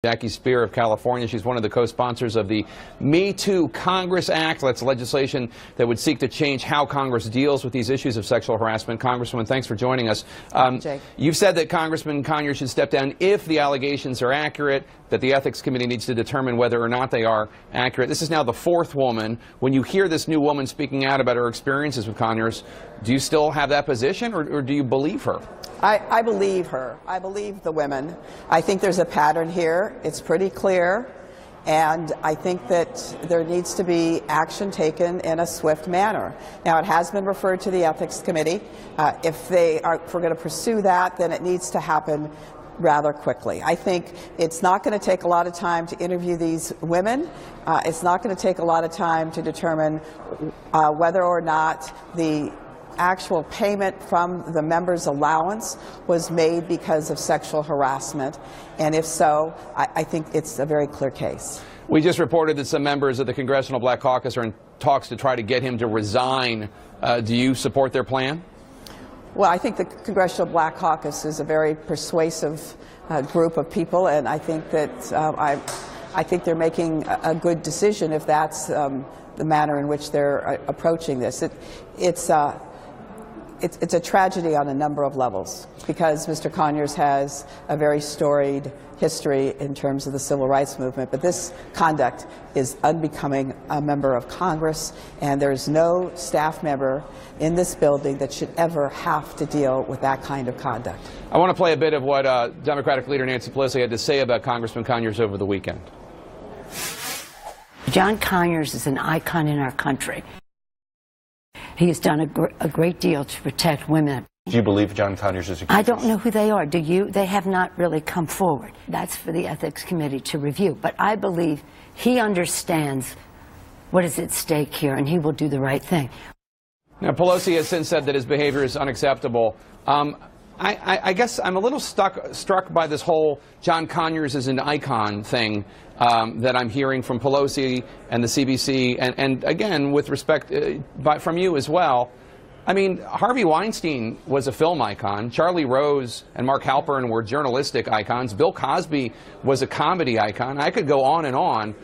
Jackie Speier of California. She's one of the co-sponsors of the Me Too Congress Act. That's legislation that would seek to change how Congress deals with these issues of sexual harassment. Congresswoman, thanks for joining us. You've said that Congressman Conyers should step down if the allegations are accurate, that the Ethics Committee needs to determine whether or not they are accurate. This is now the fourth woman. When you hear this new woman speaking out about her experiences with Conyers, do you still have that position, or do you believe her? I believe her. I believe the women. I think there's a pattern here. It's pretty clear. And I think that there needs to be action taken in a swift manner. Now, it has been referred to the Ethics Committee. If we're going to pursue that, then it needs to happen rather quickly. I think it's not going to take a lot of time to interview these women. It's not going to take a lot of time to determine whether or not the actual payment from the member's allowance was made because of sexual harassment, and if so, I think it's a very clear case. We just reported that some members of the Congressional Black Caucus are in talks to try to get him to resign. Do you support their plan? Well, I think the Congressional Black Caucus is a very persuasive group of people, and I think that I think they're making a good decision if that's the manner in which they're approaching this. It's a tragedy on a number of levels, because Mr. Conyers has a very storied history in terms of the civil rights movement, but this conduct is unbecoming a member of Congress, and there's no staff member in this building that should ever have to deal with that kind of conduct. I want to play a bit of what Democratic leader Nancy Pelosi had to say about Congressman Conyers over the weekend. John Conyers is an icon in our country. He has done a great deal to protect women. Do you believe John Conyers is accused? I don't know who they are. Do you? They have not really come forward. That's for the Ethics Committee to review. But I believe he understands what is at stake here, and he will do the right thing. Now, Pelosi has since said that his behavior is unacceptable. I guess I'm a little struck by this whole John Conyers is an icon thing that I'm hearing from Pelosi and the CBC, and again, with respect from you as well. I mean, Harvey Weinstein was a film icon. Charlie Rose and Mark Halpern were journalistic icons. Bill Cosby was a comedy icon. I could go on and on.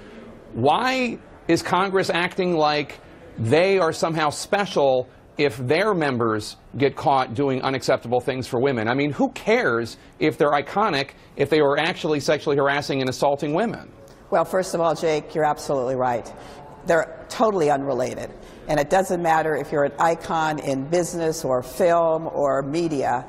Why is Congress acting like they are somehow special if their members get caught doing unacceptable things for women? I mean, who cares if they're iconic if they were actually sexually harassing and assaulting women? Well, first of all, Jake, you're absolutely right. They're totally unrelated. And it doesn't matter if you're an icon in business or film or media.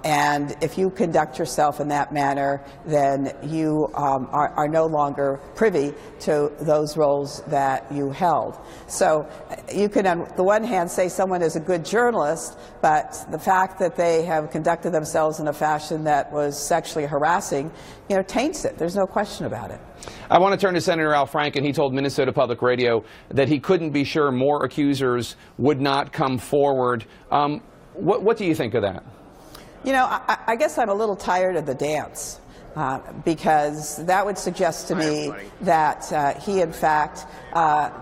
And if you conduct yourself in that manner, then you are no longer privy to those roles that you held. So you can, on the one hand, say someone is a good journalist, but the fact that they have conducted themselves in a fashion that was sexually harassing, taints it. There's no question about it. I want to turn to Senator Al Franken. He told Minnesota Public Radio that he couldn't be sure more accusers would not come forward. What do you think of that? I guess I'm a little tired of the dance, because that would suggest to me that he, in fact,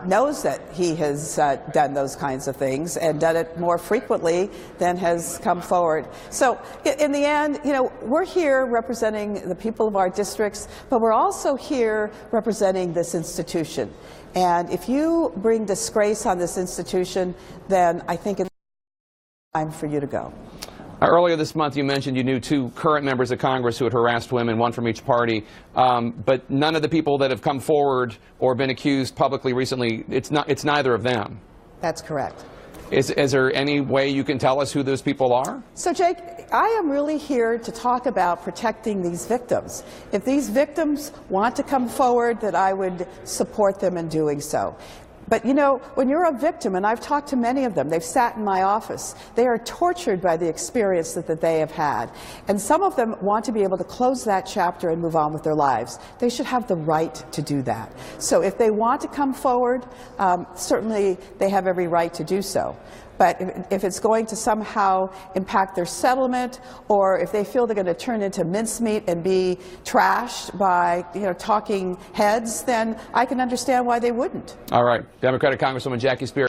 knows that he has done those kinds of things and done it more frequently than has come forward. So in the end, we're here representing the people of our districts, but we're also here representing this institution. And if you bring disgrace on this institution, then I think it's time for you to go. Earlier this month, you mentioned you knew two current members of Congress who had harassed women, one from each party, but none of the people that have come forward or been accused publicly recently, it's neither of them. That's correct. Is there any way you can tell us who those people are? So, Jake, I am really here to talk about protecting these victims. If these victims want to come forward, then I would support them in doing so. But when you're a victim, and I've talked to many of them, they've sat in my office, they are tortured by the experience that they have had. And some of them want to be able to close that chapter and move on with their lives. They should have the right to do that. So if they want to come forward, certainly they have every right to do so. But if it's going to somehow impact their settlement, or if they feel they're going to turn into mincemeat and be trashed by talking heads, then I can understand why they wouldn't. All right. Democratic Congresswoman Jackie Speier.